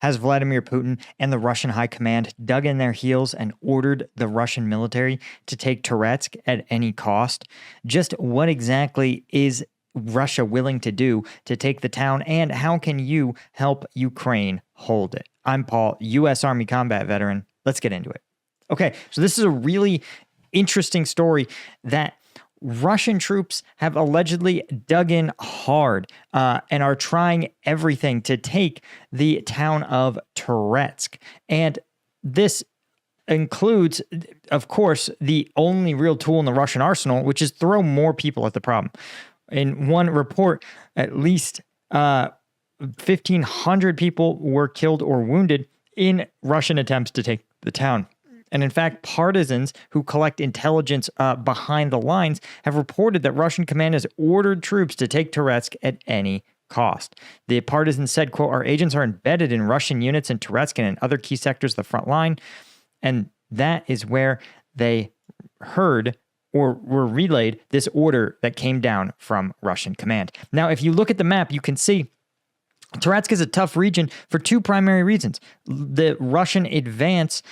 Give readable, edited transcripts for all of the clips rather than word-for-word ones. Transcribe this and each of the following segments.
has Vladimir Putin and the Russian high command dug in their heels and ordered the Russian military to take Toretsk at any cost? Just what exactly is Russia willing to do to take the town, and how can you help Ukraine hold it? I'm Paul, U.S. Army combat veteran. Let's get into it. Okay, so this is a really interesting story that Russian troops have allegedly dug in hard and are trying everything to take the town of Toretsk. And this includes, of course, the only real tool in the Russian arsenal, which is throw more people at the problem. In one report, at least 1,500 people were killed or wounded in Russian attempts to take the town. And in fact, partisans who collect intelligence behind the lines have reported that Russian command has ordered troops to take Toretsk at any cost. The partisans said, quote, "Our agents are embedded in Russian units in Toretsk and in other key sectors of the front line." And that is where they heard or were relayed this order that came down from Russian command. Now, if you look at the map, you can see Toretsk is a tough region for two primary reasons. The Russian advance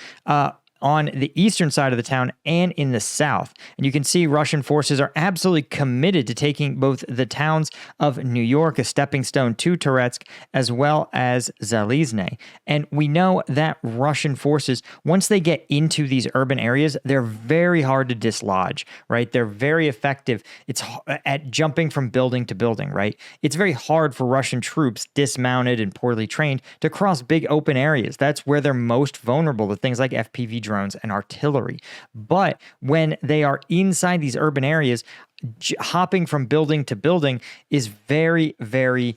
on the eastern side of the town and in the south. And you can see Russian forces are absolutely committed to taking both the towns of New York, a stepping stone to Toretsk, as well as Zalizny. And we know that Russian forces, once they get into these urban areas, they're very hard to dislodge, right? They're very effective. It's at jumping from building to building, right? It's very hard for Russian troops, dismounted and poorly trained, to cross big open areas. That's where they're most vulnerable to things like FPV drones and artillery. But when they are inside these urban areas, hopping from building to building is very, very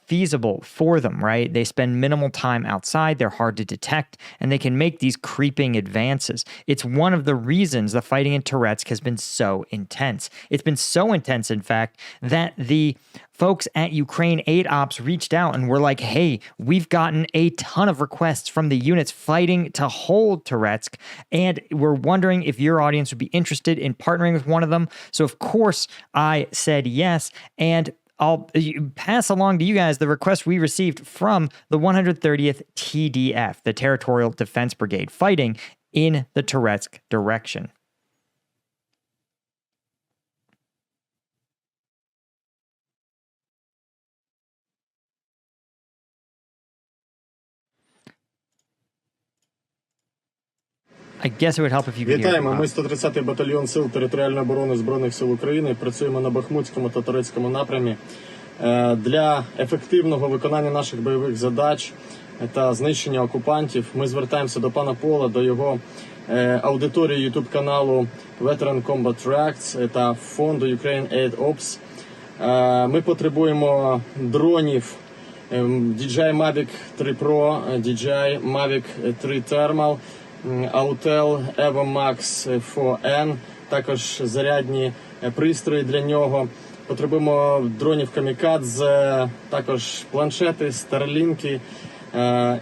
feasible for them, right? They spend minimal time outside, they're hard to detect, and they can make these creeping advances. It's one of the reasons the fighting in Toretsk has been so intense. It's been so intense, in fact, that the folks at Ukraine Aid Ops reached out and were like, hey, we've gotten a ton of requests from the units fighting to hold Toretsk, and we're wondering if your audience would be interested in partnering with one of them. So, of course, I said yes, and I'll pass along to you guys the request we received from the 130th TDF, the Territorial Defense Brigade, fighting in the Toretsk direction. I guess it would help if you could hear. Вітаємо, ми 130-й батальйон сил територіальної оборони Збройних сил України. Працюємо на Бахмутському та Турецькому напрямі. Для ефективного виконання наших бойових задач та знищення окупантів ми звертаємося до пана Пола, до його аудиторії YouTube-каналу Veteran Combat Reacts та фонду Ukraine Aid Ops. Ми потребуємо дронів DJI Mavic 3 Pro, DJI Mavic 3 Thermal, Autel Evo Max 4N, також зарядні пристрої для нього. Потребуємо дронів камікадзе, також планшети, старлінки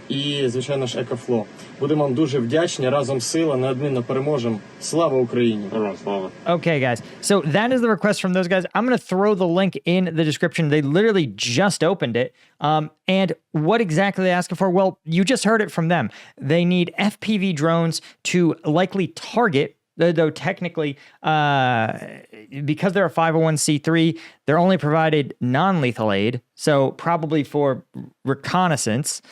і, звичайно ж, екофло. Будемо вам дуже вдячні. Разом сила, неодмінно переможемо. Слава Україні! Okay, guys. So that is the request from those guys. I'm going to throw the link in the description. They literally just opened it. And what exactly they asking for? Well, you just heard it from them. They need FPV drones to likely target, though technically, because they're a 501c3, they're only provided non-lethal aid, so probably for reconnaissance,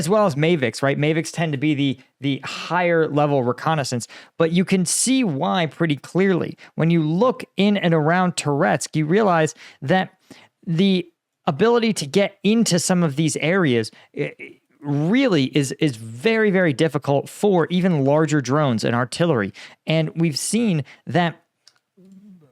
as well as Mavics, right? Mavics tend to be the higher level reconnaissance, but you can see why pretty clearly. When you look in and around Toretsk, you realize that the ability to get into some of these areas really is very, very difficult for even larger drones and artillery. And we've seen that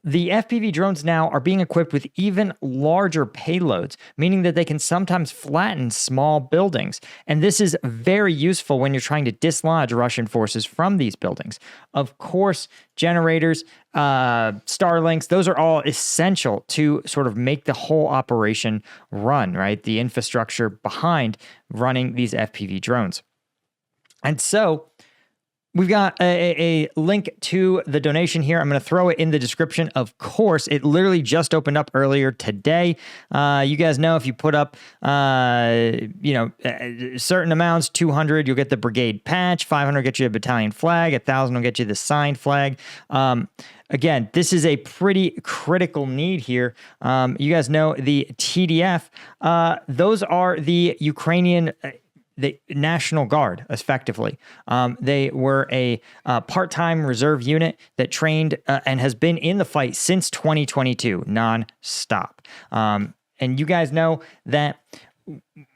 the FPV drones now are being equipped with even larger payloads, meaning that they can sometimes flatten small buildings. And this is very useful when you're trying to dislodge Russian forces from these buildings. Of course, generators, Starlinks, those are all essential to sort of make the whole operation run, right? The infrastructure behind running these FPV drones. And so We've got a link to the donation here. I'm going to throw it in the description. Of course, it literally just opened up earlier today. You guys know if you put up, certain amounts, 200, you'll get the brigade patch. 500 get you a battalion flag. 1,000 will get you the signed flag. Again, this is a pretty critical need here. You guys know the TDF. Those are the Ukrainian the National Guard, effectively. They were a part-time reserve unit that trained and has been in the fight since 2022, non-stop. And you guys know that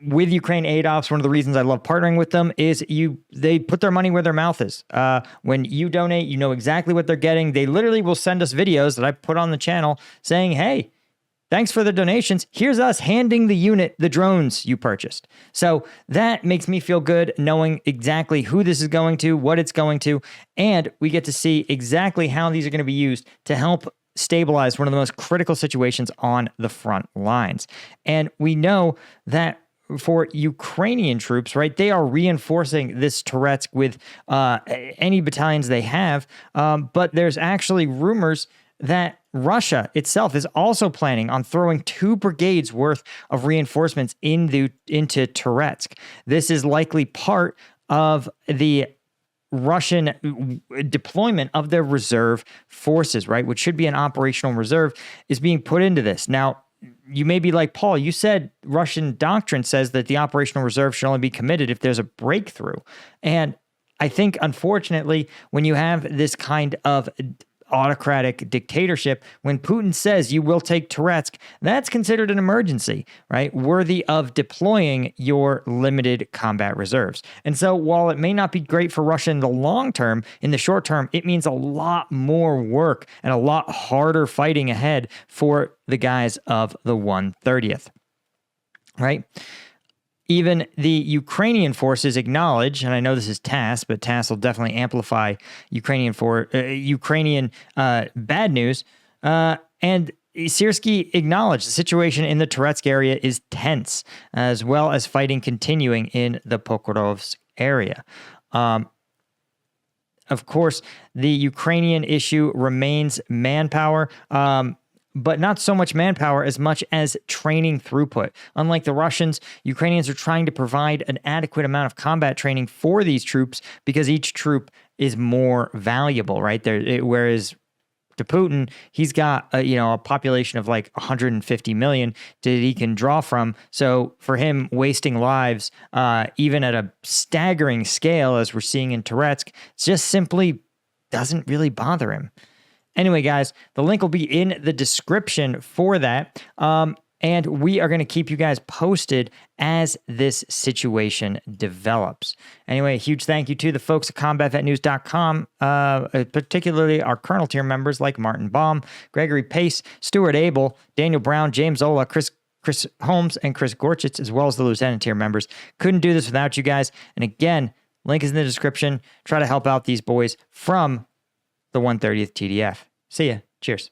with Ukraine Aid Ops, one of the reasons I love partnering with them is they put their money where their mouth is. When you donate, you know exactly what they're getting. They literally will send us videos that I put on the channel saying, hey, thanks for the donations. Here's us handing the unit the drones you purchased. So that makes me feel good knowing exactly who this is going to, what it's going to, and we get to see exactly how these are going to be used to help stabilize one of the most critical situations on the front lines. And we know that for Ukrainian troops, right, they are reinforcing this Toretsk with any battalions they have, but there's actually rumors that Russia itself is also planning on throwing 2 brigades worth of reinforcements into Toretsk. This is likely part of the Russian deployment of their reserve forces, right, which should be an operational reserve, is being put into this. Now, you may be like, Paul, you said Russian doctrine says that the operational reserve should only be committed if there's a breakthrough. And I think, unfortunately, when you have this kind of autocratic dictatorship, when Putin says you will take Toretsk, that's considered an emergency, right? Worthy of deploying your limited combat reserves. And so while it may not be great for Russia in the long term, in the short term, it means a lot more work and a lot harder fighting ahead for the guys of the 130th, right? Even the Ukrainian forces acknowledge, and I know this is TASS, but TASS will definitely amplify Ukrainian bad news. And Syrskyi acknowledged the situation in the Toretsk area is tense, as well as fighting continuing in the Pokrovsk area. Of course, the Ukrainian issue remains manpower. But not so much manpower as much as training throughput. Unlike the Russians, Ukrainians are trying to provide an adequate amount of combat training for these troops because each troop is more valuable, right? Whereas to Putin, he's got a population of like 150 million that he can draw from. So for him, wasting lives, even at a staggering scale, as we're seeing in Toretsk, just simply doesn't really bother him. Anyway, guys, the link will be in the description for that. And we are going to keep you guys posted as this situation develops. Anyway, a huge thank you to the folks at combatvetnews.com, particularly our Colonel tier members like Martin Baum, Gregory Pace, Stuart Abel, Daniel Brown, James Ola, Chris Holmes, and Chris Gorchitz, as well as the Lieutenant tier members. Couldn't do this without you guys. And again, link is in the description. Try to help out these boys from the 130th TDF. See ya. Cheers.